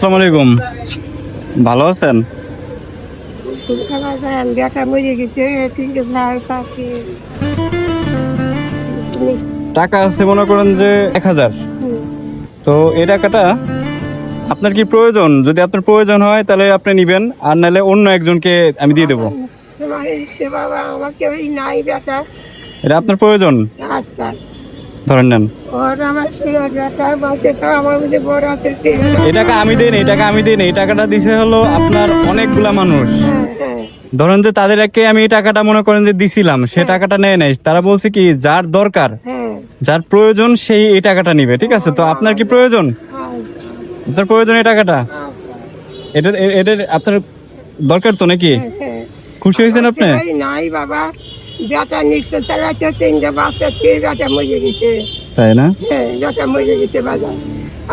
আসসালামু আলাইকুম, ভালো আছেন? টাকা আছে মনে করেন যে 1000। তো এই টাকাটা আপনার কি প্রয়োজন? যদি আপনার প্রয়োজন হয় তাহলে আপনি নিবেন, আর নাহলে অন্য একজনকে আমি দিয়ে দেবো। এটা আপনার প্রয়োজন, ধরেন নেন। এই টাকা আমি দিই না, এই টাকা আমি দিই না, এই টাকাটা দিছে হলো আপনার অনেকগুলা মানুষ। ধরেন যে তাদেরকে আমি এই টাকাটা মনে করেন যে দিছিলাম, সে টাকাটা নেয় নাই। তারা বলছে কি যার দরকার, যার প্রয়োজন সেই এই টাকাটা নিবে। ঠিক আছে, তো আপনার কি প্রয়োজন? আপনার প্রয়োজন এই টাকাটা? এটা এটা আপনার দরকার তো নাকি? খুশি হয়েছেন আপনি? নাই বাবা, বেটা নিশ্চয় চালাচ্ছে, তিনটা বাচ্চা খেয়ে বেটা মরে গেছে। তাই না? বেটা মরে গেছে বাবা।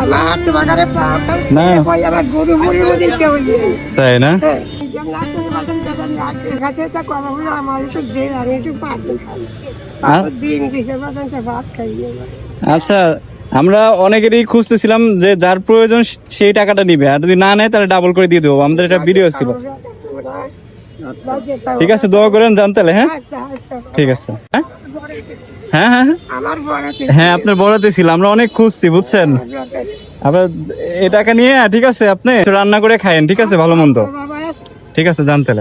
আমার তো বাজারে না। আমার গরু মরে মরে কেউ নেই। তাই না? আচ্ছা, আমরা অনেকেরই খুঁজতেছিলাম যে যার প্রয়োজন সেই টাকাটা নিবে, আর যদি না নেয় তাহলে ডাবল করে দিয়ে দেবো। আমাদের এটা ভিডিও ছিল। ঠিক আছে, দোয়া করেন জানতে। হ্যাঁ ঠিক আছে। হ্যাঁ হ্যাঁ হ্যাঁ হ্যাঁ, আপনার বড়াতে ছিল, আমরা অনেক খুঁজছি বুঝছেন। আপনার এই টাকা নিয়ে ঠিক আছে আপনি রান্না করে খায়েন, ঠিক আছে, ভালো মন্দ। ঠিক আছে জানতে।